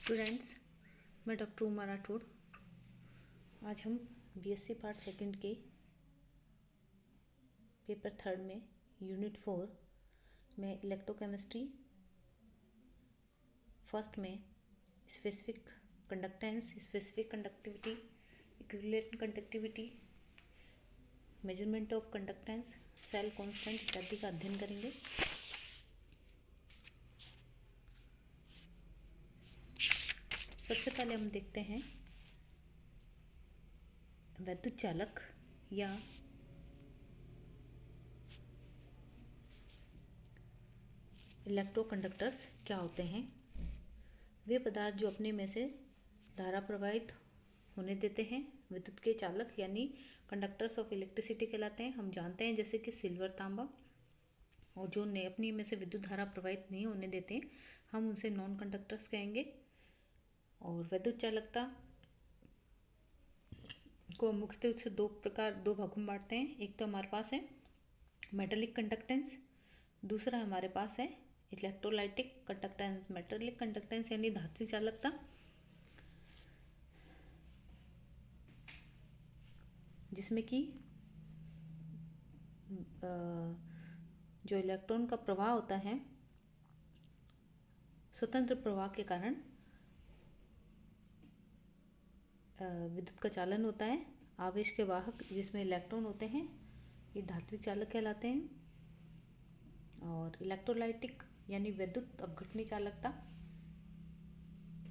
Students, मैं doctor Uma Rathore. आज हम बीएससी पार्ट सेकंड के पेपर थर्ड में यूनिट 4 में इलेक्ट्रोकेमिस्ट्री फर्स्ट में specific conductance, specific conductivity, equivalent conductivity, measurement of conductance, cell constant इत्यादि का अध्ययन करेंगे। सबसे पहले हम देखते हैं वैद्युत चालक या इलेक्ट्रोकंडक्टर्स क्या होते हैं। वे पदार्थ जो अपने में से धारा प्रवाहित होने देते हैं विद्युत के चालक यानी कंडक्टर्स ऑफ इलेक्ट्रिसिटी कहलाते हैं। हम जानते हैं जैसे कि सिल्वर, तांबा, और जो अपनी में से विद्युत धारा प्रवाहित नहीं होने देते हैं हम उनसे नॉन कंडक्टर्स कहेंगे। और विद्युत चालकता को मुख्य रूप से दो भागों में बांटते हैं। एक तो हमारे पास है मेटेलिक कंडक्टेंस, दूसरा हमारे पास है इलेक्ट्रोलाइटिक कंडक्टेंस। मेटेलिक कंडक्टेंस यानी धात्विक चालकता, जिसमें कि जो इलेक्ट्रॉन का प्रवाह होता है स्वतंत्र प्रवाह के कारण विद्युत का चालन होता है। आवेश के वाहक जिसमें इलेक्ट्रॉन होते हैं ये धात्विक चालक कहलाते हैं। और इलेक्ट्रोलाइटिक यानी विद्युत अपघटनी चालकता,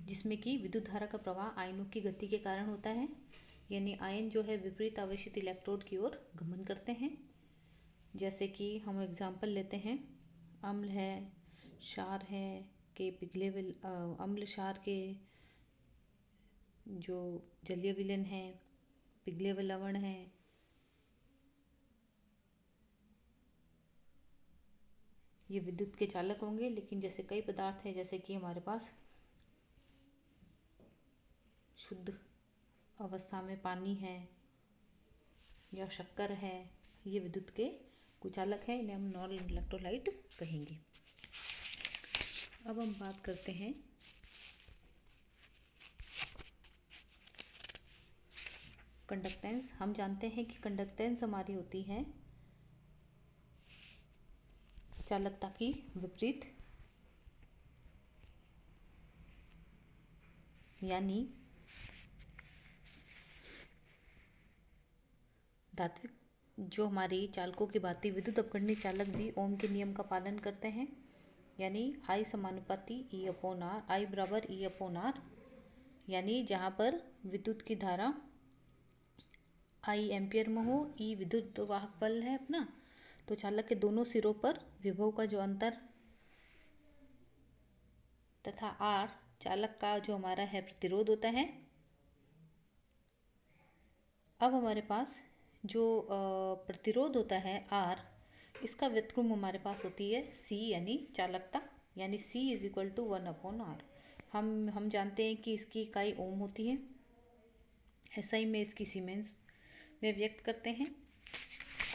जिसमें कि विद्युत धारा का प्रवाह आयनों की गति के कारण होता है, यानी आयन जो है विपरीत आवेशित इलेक्ट्रोड की ओर गमन करते हैं। जैसे कि हम एग्जाम्पल लेते हैं, अम्ल है, क्षार है के पिघले हुए अम्ल क्षार के जो जलीय विलयन है, पिघले हुए लवण है, ये विद्युत के चालक होंगे। लेकिन जैसे कई पदार्थ है जैसे कि हमारे पास शुद्ध अवस्था में पानी है या शक्कर है, ये विद्युत के कुचालक है, इन्हें हम नॉन इलेक्ट्रोलाइट कहेंगे। अब हम बात करते हैं कंडक्टेंस। हम जानते हैं कि कंडक्टेंस हमारी होती है चालकता की विपरीत, यानी धात्विक जो हमारी चालकों की भांति विद्युत अपघटनी चालक भी ओम के नियम का पालन करते हैं, यानी I समानुपाती E/R, I बराबर E/R, यानी जहाँ पर विद्युत की धारा I एम्पियर में हो, E विद्युत वाहक बल है अपना, तो चालक के दोनों सिरों पर विभव का जो अंतर तथा R चालक का जो हमारा है प्रतिरोध होता है। अब हमारे पास जो प्रतिरोध होता है R, इसका व्युत्क्रम हमारे पास होती है C यानी चालकता, यानी C is equal to 1/R। हम जानते हैं कि इसकी इकाई ओम होती है, SI में इसकी सीमेंस में व्यक्त करते हैं।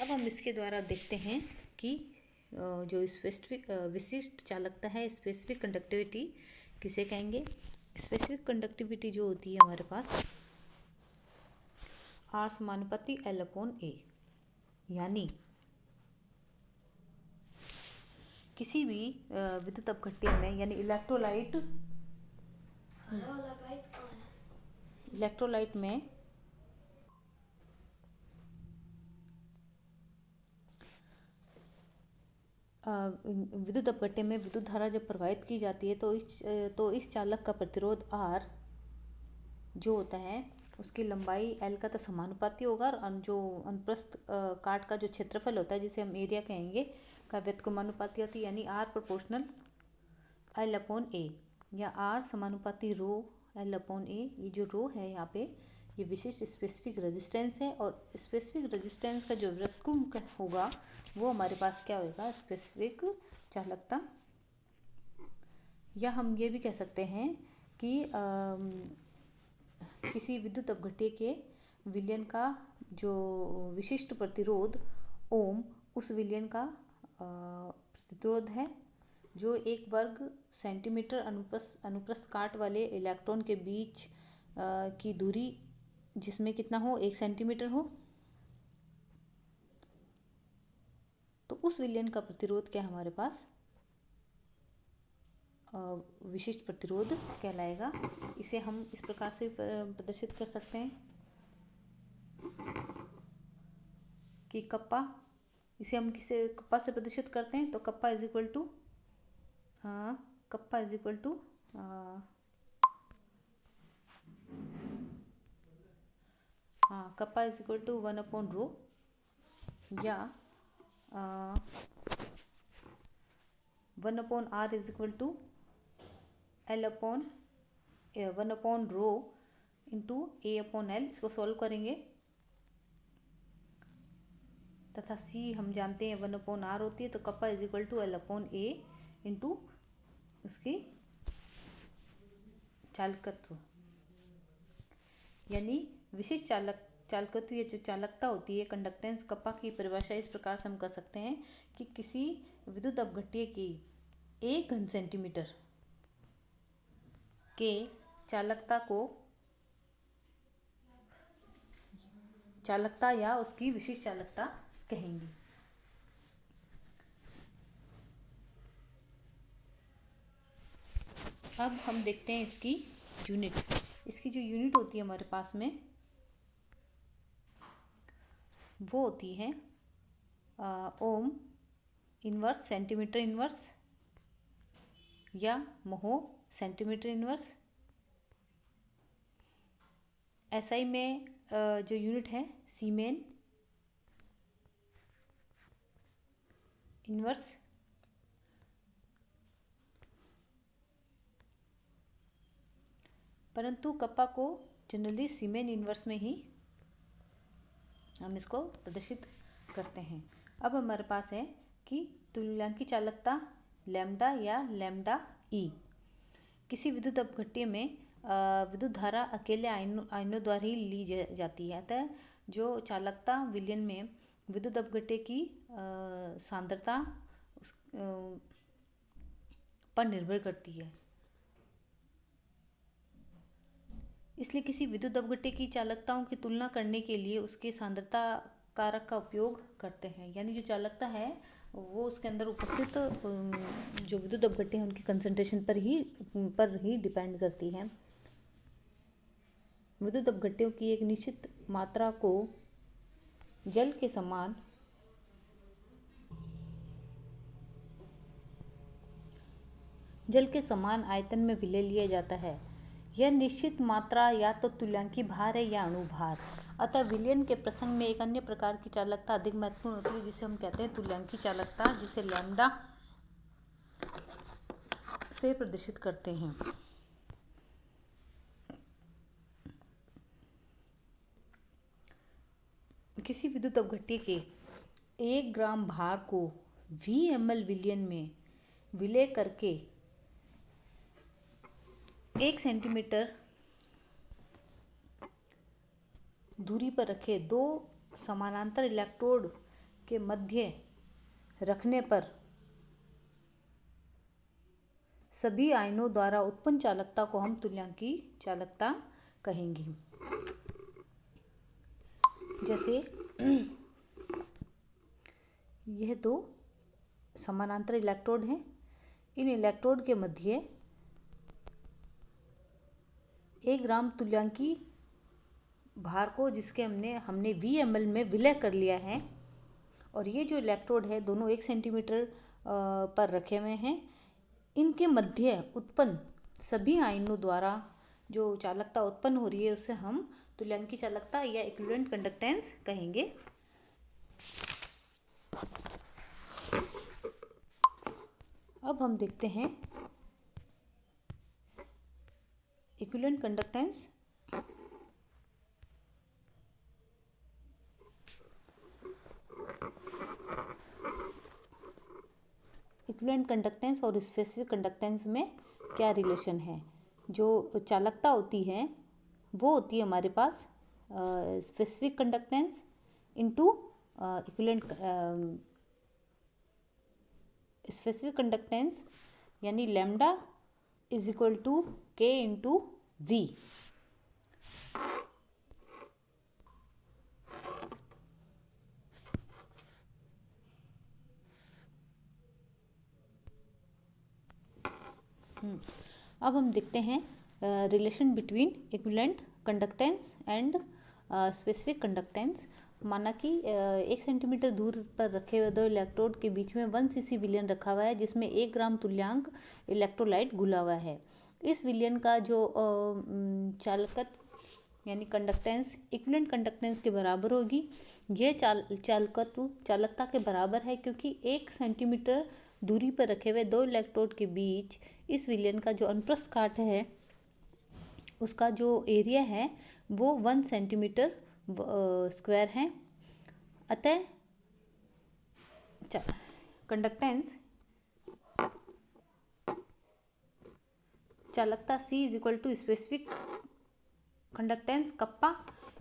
अब हम इसके द्वारा देखते हैं कि जो स्पेसिफिक विशिष्ट चालकता है, स्पेसिफिक कंडक्टिविटी किसे कहेंगे। स्पेसिफिक कंडक्टिविटी जो होती है हमारे पास R समानुपाती L/A, यानी किसी भी विद्युत अपघट्य में यानी इलेक्ट्रोलाइट में विद्युत अपघट्य में विद्युत धारा जब प्रवाहित की जाती है तो इस चालक का प्रतिरोध R जो होता है उसकी लंबाई L का तो समानुपाती होगा, और जो अनुप्रस्थ काट का जो क्षेत्रफल होता है जिसे हम एरिया कहेंगे का व्युत्क्रमानुपाती होती है, यानी R प्रोपोर्शनल L/A, या R समानुपाती रो L/A। ये जो रो है यहाँ पे ये विशिष्ट स्पेसिफिक रेजिस्टेंस है, और स्पेसिफिक रेजिस्टेंस का जो व्युत्क्रम होगा वो हमारे पास क्या होगा, स्पेसिफिक चालकता। या हम ये भी कह सकते हैं कि किसी विद्युत अपघट्य के विलयन का जो विशिष्ट प्रतिरोध ओम उस विलयन का प्रतिरोध है, जो एक वर्ग सेंटीमीटर अनुप्रस्थ काट वाले इलेक्ट्रॉन के बीच की दूरी जिसमें कितना हो, 1 सेंटीमीटर हो, तो उस विलयन का प्रतिरोध क्या हमारे पास विशिष्ट प्रतिरोध कहलाएगा। इसे हम इस प्रकार से प्रदर्शित कर सकते हैं कि कप्पा, इसे हम किसे कप्पा से प्रदर्शित करते हैं, तो kappa is equal to kappa is equal to kappa is equal to 1/ρ या 1/r is equal to L/1/ρ into A/L। इसको सॉल्व करेंगे तथा C हम जानते हैं 1/r होती है, तो kappa is equal to L/A into उसकी चालकत्व, यानी विशिष्ट चालकत्व या जो चालकता होती है, कंडक्टेंस कप्पा की परिभाषा इस प्रकार से हम कर सकते हैं कि किसी विद्युत अपघट्य की 1 घन सेंटीमीटर के चालकता या उसकी विशिष्ट चालकता कहेंगे। अब हम देखते हैं इसकी यूनिट। इसकी जो यूनिट होती है हमारे पास में, वो होती है ओम इनवर्स सेंटीमीटर इनवर्स या महो सेंटीमीटर इनवर्स। एसआई में जो यूनिट है सीमेन इनवर्स। परंतु कप्पा को जनरली सीमेन इनवर्स में ही हम इसको प्रदर्शित करते हैं। अब हमारे पास है कि तुल्यांकी चालकता लैम्डा या लैम्डा ई। किसी विद्युत अपघट्य में विद्युत धारा अकेले आयनों द्वारा ही ली जाती है, अतः जो चालकता विलयन में विद्युत अपघट्य की सांद्रता पर निर्भर करती है। इसलिए किसी विद्युत अपघट्य की चालकताओं की तुलना करने के लिए उसके सांद्रता कारक का उपयोग करते हैं, यानी जो चालकता है वो उसके अंदर उपस्थित जो विद्युत अपघट्य है उनकी कंसंट्रेशन पर ही डिपेंड करती है। विद्युत अपघट्यों की एक निश्चित मात्रा को जल के समान आयतन में विलय लिया जाता है। यह निश्चित मात्रा या तो तुल्यांकी भार है या अणुभार। अतः विलयन के प्रसंग में एक अन्य प्रकार की चालकता अधिक महत्वपूर्ण होती है, जिसे हम कहते हैं तुल्यांकी चालकता, जिसे लैम्डा से प्रदर्शित करते हैं। किसी विद्युत अपघट्य के 1 ग्राम भार को VmL विलयन में विलय करके 1 सेंटीमीटर दूरी पर रखे 2 समानांतर इलेक्ट्रोड के मध्य रखने पर सभी आयनों द्वारा उत्पन्न चालकता को हम तुल्यांकी चालकता कहेंगे। जैसे यह 2 समानांतर इलेक्ट्रोड हैं, इन इलेक्ट्रोड के मध्य 1 ग्राम तुल्यांकी भार को जिसके हमने VmL में विलय कर लिया है, और ये जो इलेक्ट्रोड है दोनों 1 सेंटीमीटर पर रखे हुए हैं। इनके मध्य उत्पन्न सभी आयनों द्वारा जो चालकता उत्पन्न हो रही है उसे हम तुल्यांकी चालकता या इक्विवेलेंट कंडक्टेंस कहेंगे। अब हम देखते हैं इक्विवेलेंट कंडक्टेंस। इक्विवेलेंट कंडक्टेंस और स्पेसिफिक कंडक्टेंस में क्या रिलेशन है। जो चालकता होती है वो होती है हमारे पास specific conductance into equivalent specific conductance यानी lambda is equal to K into V. अब हम देखते हैं relation between equivalent conductance and specific conductance. माना कि 1 सेंटीमीटर दूर पर रखे हुए 2 इलेक्ट्रोड के बीच में 1 cc विलयन रखा हुआ है, जिसमें 1 ग्राम तुल्यांक इलेक्ट्रोलाइट घुला हुआ है। इस विलयन का जो चालकत यानी कंडक्टेंस इक्विवेलेंट कंडक्टेंस के बराबर होगी। यह चालकता के बराबर है क्योंकि 1 सेंटीमीटर दूरी पर रखे हुए 2 इलेक्ट्रोड के बीच इस विलयन का जो अनुप्रस्थ काट है उसका जो एरिया है वो 1 सेंटीमीटर स्क्वायर है। अतः कंडक्टेंस चालकता C is equal to specific conductance kappa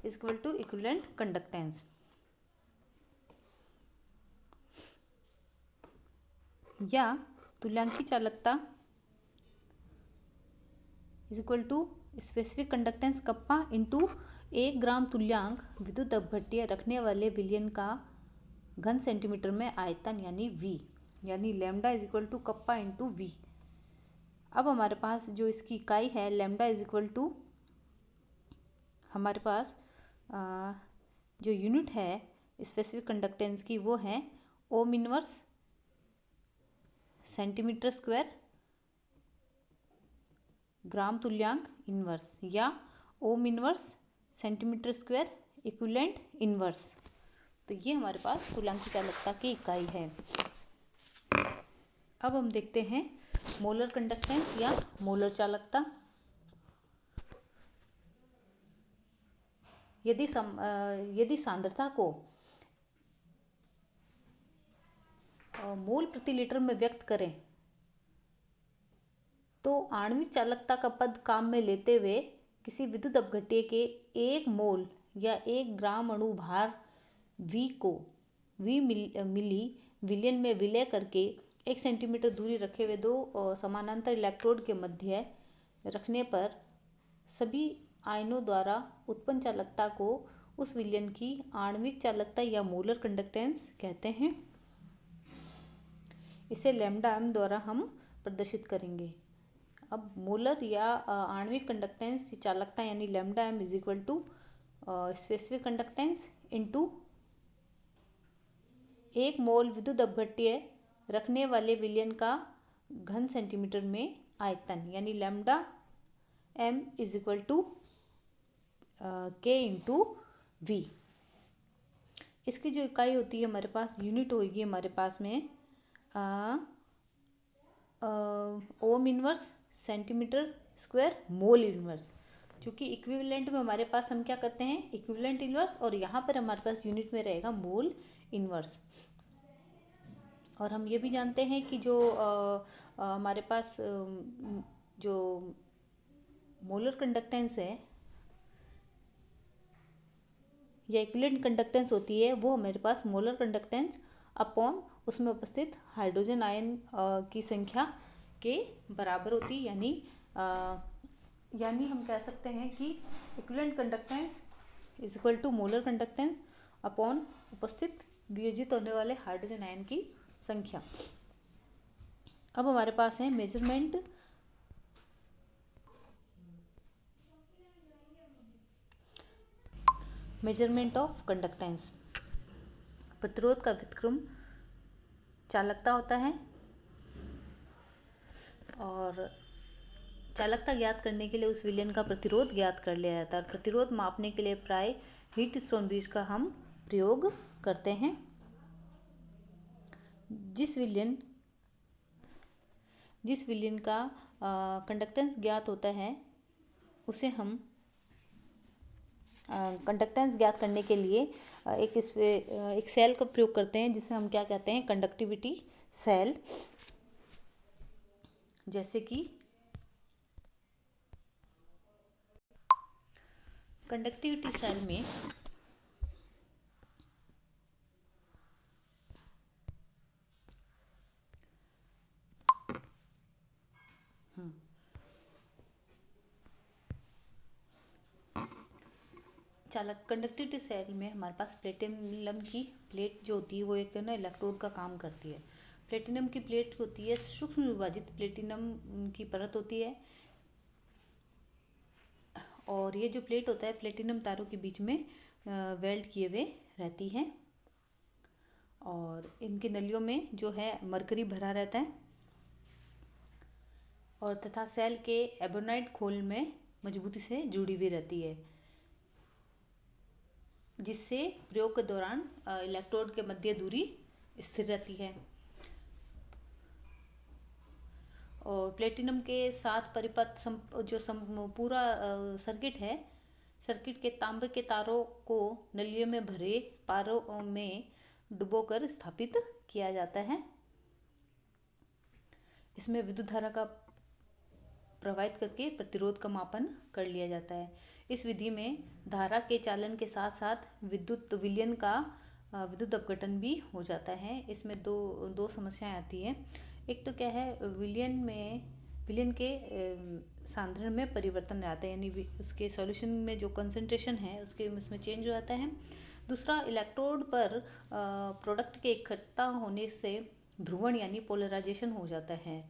is equal to equivalent conductance. या तुल्यांकी चालकता is equal to specific conductance kappa into 1 gram तुल्यांक विद्युत अपघट्य रखने वाले विलयन का घन सेंटीमीटर में आयतन यानी V, यानी lambda is equal to kappa into V. अब हमारे पास जो इसकी इकाई है लैम्डा इज इक्वल टू हमारे पास जो यूनिट है स्पेसिफिक कंडक्टेंस की वो है ओम इनवर्स सेंटीमीटर स्क्वायर ग्राम तुल्यांक इनवर्स या ohm inverse centimetre square equivalent inverse. तो ये हमारे पास तुल्यांकी चालकता की इकाई है। अब हम देखते हैं मोलर कंडक्टेंस या मोलर चालकता। यदि सांद्रता को मोल प्रति लीटर में व्यक्त करें तो आणविक चालकता का पद काम में लेते हुए किसी विद्युत अपघट्य के 1 मोल या 1 ग्राम अणु भार V को V मिली विलयन में विलय करके 1 सेंटीमीटर दूरी रखे हुए 2 समानांतर इलेक्ट्रोड के मध्य रखने पर सभी आयनों द्वारा उत्पन्न चालकता को उस विलयन की आणविक चालकता या मोलर कंडक्टेंस कहते हैं। इसे लैम्डा m द्वारा हम प्रदर्शित करेंगे। अब मोलर या आणविक कंडक्टेंस की चालकता यानी lambda m is equal to specific conductance into 1 mole विद्युत अपघट्य रखने वाले विलयन का घन सेंटीमीटर में आयतन यानी lambda m is equal to K into V. इसकी जो इकाई होती है हमारे पास यूनिट होगी हमारे पास में ohm inverse centimetre square mole inverse. चूँकि इक्विवेलेंट में हमारे पास हम क्या करते हैं इक्विवेलेंट इनवर्स, और यहाँ पर हमारे पास यूनिट में रहेगा मोल इनवर्स। और हम ये भी जानते हैं कि जो हमारे पास जो मोलर कंडक्टेंस है या इक्विवेलेंट कंडक्टेंस होती है वो हमारे पास मोलर कंडक्टेंस अपॉन उसमें उपस्थित हाइड्रोजन आयन की संख्या के बराबर होती है। यानी हम कह सकते हैं कि equivalent conductance is equal to molar conductance upon उपस्थित वियोजित होने वाले हाइड्रोजन आयन की संख्या। अब हमारे पास है मेजरमेंट ऑफ कंडक्टेंस। प्रतिरोध का व्युत्क्रम चालकता होता है और चालकता ज्ञात करने के लिए उस विलयन का प्रतिरोध ज्ञात कर लिया जाता है। और प्रतिरोध मापने के लिए प्राय हीट स्टोन ब्रिज का हम प्रयोग करते हैं। जिस विलयन का कंडक्टेंस ज्ञात होता है उसे हम कंडक्टेंस ज्ञात करने के लिए एक सेल का प्रयोग करते हैं जिसे हम क्या कहते हैं कंडक्टिविटी सेल। जैसे कि कंडक्टिविटी सेल में चालक कंडक्टिविटी सेल में हमारे पास प्लेटिनम की प्लेट जो होती है वो एक ना इलेक्ट्रोड का काम करती है। प्लेटिनम की प्लेट होती है, सूक्ष्म विभाजित प्लेटिनम की परत होती है, और ये जो प्लेट होता है प्लेटिनम तारों के बीच में वेल्ड किए हुए रहती है, और इनकी नलियों में जो है मरकरी भरा रहता है, और तथा सेल के एबोनाइट खोल में मजबूती से जुड़ी हुई रहती है, जिससे प्रयोग के दौरान इलेक्ट्रोड के मध्य दूरी स्थिर रहती है। और प्लेटिनम के साथ परिपथ पूरा सर्किट है, सर्किट के तांबे के तारों को नलियों में भरे पारों में डुबोकर स्थापित किया जाता है। इसमें विद्युत धारा का प्रवाहित करके प्रतिरोध का मापन कर लिया जाता है। इस विधि में धारा के चालन के साथ साथ विद्युत विलयन का विद्युत अपघटन भी हो जाता है। इसमें दो समस्याएं आती हैं। एक तो क्या है, विलयन के सांद्रण में परिवर्तन आता है, यानी उसके सॉल्यूशन में जो कंसंट्रेशन है उसमें चेंज हो जाता है। दूसरा, इलेक्ट्रोड पर प्रोडक्ट के इकट्ठा होने से ध्रुवण यानी पोलराइजेशन हो जाता है,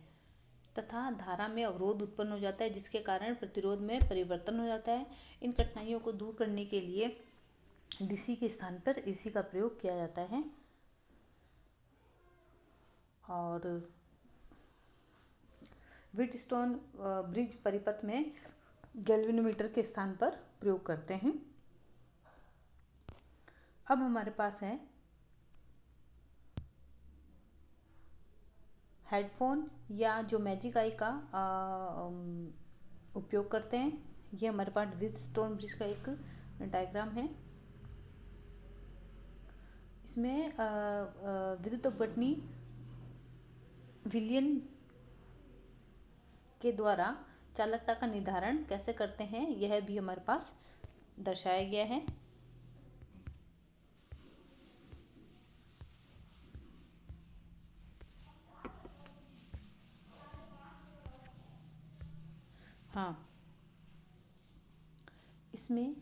तथा धारा में अवरोध उत्पन्न हो जाता है, जिसके कारण प्रतिरोध में परिवर्तन हो जाता है। इन कठिनाइयों को दूर करने के लिए डीसी के स्थान पर एसी का प्रयोग किया जाता है, और व्हीटस्टोन ब्रिज परिपथ में गैल्वेनोमीटर के स्थान पर प्रयोग करते हैं। अब हमारे पास है हेडफोन या जो मैजिक आई का उपयोग करते हैं। ये हमारे पास व्हीटस्टोन ब्रिज का एक डायग्राम है। इसमें विद्युत अपघटनी विलयन के द्वारा चालकता का निर्धारण कैसे करते हैं, यह भी हमारे पास दर्शाया गया है। हाँ, इसमें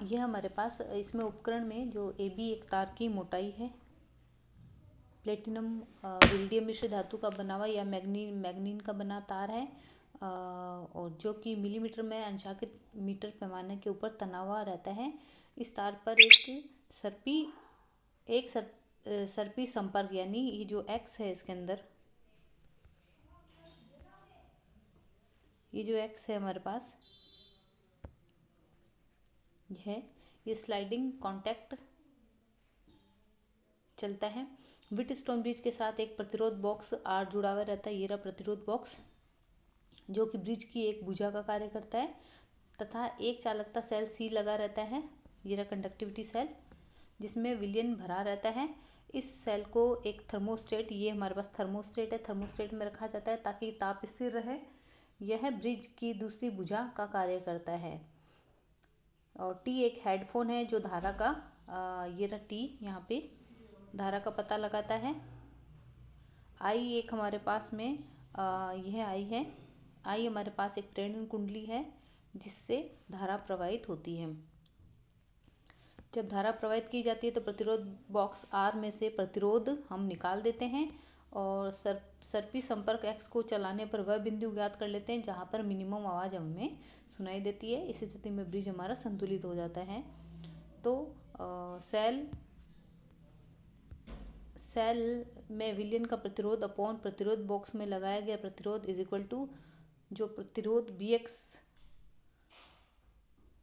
यह हमारे पास इसमें उपकरण में जो AB एक तार की मोटाई है, प्लेटिनम इरिडियम मिश्र धातु का बना हुआ या मैग्नीन का बना तार है, और जो कि मिलीमीटर में अंशांकित मीटर पैमाने के ऊपर तना हुआ रहता है। इस तार पर एक सर्पी संपर्क, यानी ये जो X है इसके अंदर, ये जो X है हमारे पास ये स्लाइडिंग कांटेक्ट चलता है। व्हीटस्टोन ब्रिज के साथ एक प्रतिरोध बॉक्स R जुड़ा हुआ रहता है। ये रहा प्रतिरोध बॉक्स, जो कि ब्रिज की एक भुजा का कार्य करता है, तथा एक चालकता सेल C लगा रहता है। ये रहा कंडक्टिविटी सेल, जिसमें विलयन भरा रहता है। इस सेल को एक थर्मोस्टेट, ये हमारे पास थर्मोस्टेट है, थर्मोस्टेट में रखा जाता है ताकि ताप स्थिर रहे। यह ब्रिज की दूसरी भुजा का कार्य करता है। और T एक हेडफोन है जो धारा का ये रहा T, यहाँ पे धारा का पता लगाता है। I एक हमारे पास में यह I है। I हमारे पास एक प्रेरण कुंडली है जिससे धारा प्रवाहित होती है। जब धारा प्रवाहित की जाती है तो प्रतिरोध बॉक्स R में से प्रतिरोध हम निकाल देते हैं, और सर्पी संपर्क X को चलाने पर वह बिंदु ज्ञात कर लेते हैं जहाँ पर मिनिमम आवाज़ हमें सुनाई देती है। इस स्थिति में ब्रिज हमारा संतुलित हो जाता है। तो सेल में विलयन का प्रतिरोध अपॉन प्रतिरोध बॉक्स में लगाया गया प्रतिरोध इज इक्वल टू जो प्रतिरोध BX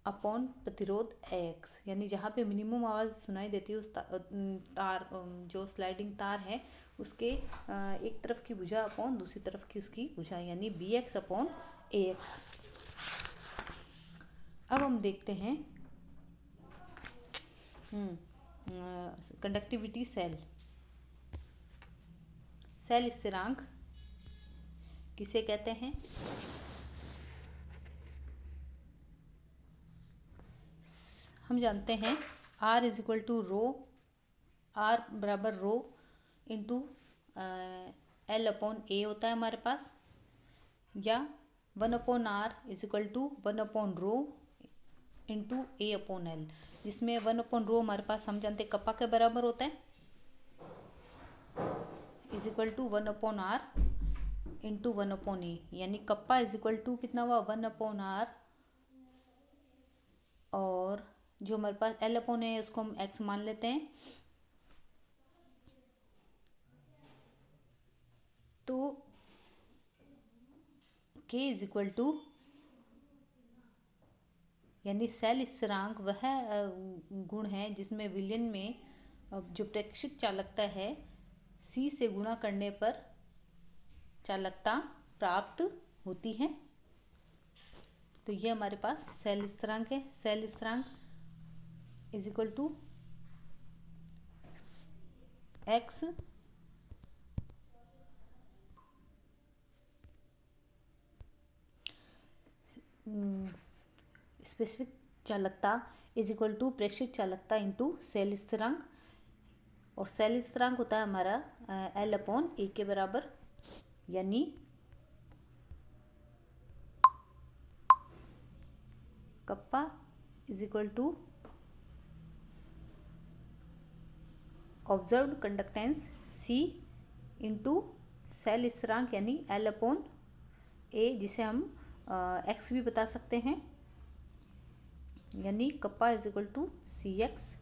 अपॉन प्रतिरोध AX, यानी जहाँ पे मिनिमम आवाज़ सुनाई देती है उस तार जो स्लाइडिंग तार है उसके एक तरफ की भुजा अपॉन दूसरी तरफ की उसकी भुजा, यानी BX अपॉन AX। अब हम देखते हैं कंडक्टिविटी सेल स्थिरांक किसे कहते हैं। हम जानते हैं R is equal to rho, R बराबर rho into L upon A होता है हमारे पास, या 1/R इज इक्वल टू 1/रो इंटू ए अपॉन एल, जिसमें 1/ρ हमारे पास हम जानते हैं कप्पा के बराबर होता है, is equal to 1/r into 1/a, यानी कप्पा इज इक्वल टू कितना हुआ 1/r, और जो हमारे पास L/A है उसको हम x मान लेते हैं, तो k इज इक्वल टू, यानी सेल स्थिरांक वह गुण है जिसमें विलयन में जो प्रेक्षित चालकता है c से गुणा करने पर चालकता प्राप्त होती है। तो ये हमारे पास सेल स्थिरांक है। सेल स्थिरांक is equal to x specific चालकता इज इक्वल टू प्रेक्षित चालकता इंटू सेल स्थिरांक, और सेल स्थिरांक होता है हमारा L/A के बराबर, यानी kappa is equal to observed conductance C into cell स्थिरांक यानी L/A, जिसे हम x भी बता सकते हैं, यानी kappa is equal to CX।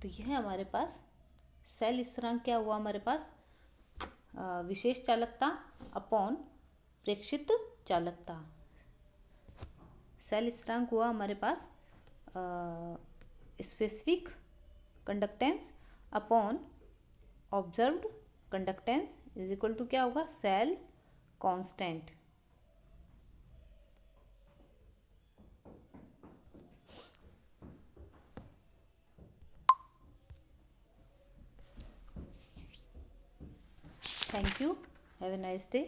तो यह हमारे पास सेल स्थिरांक क्या हुआ हमारे पास, विशेष चालकता अपॉन प्रेक्षित चालकता। सेल स्थिरांक हुआ हमारे पास specific conductance upon observed conductance is equal to क्या होगा cell constant. Thank you, have a nice day.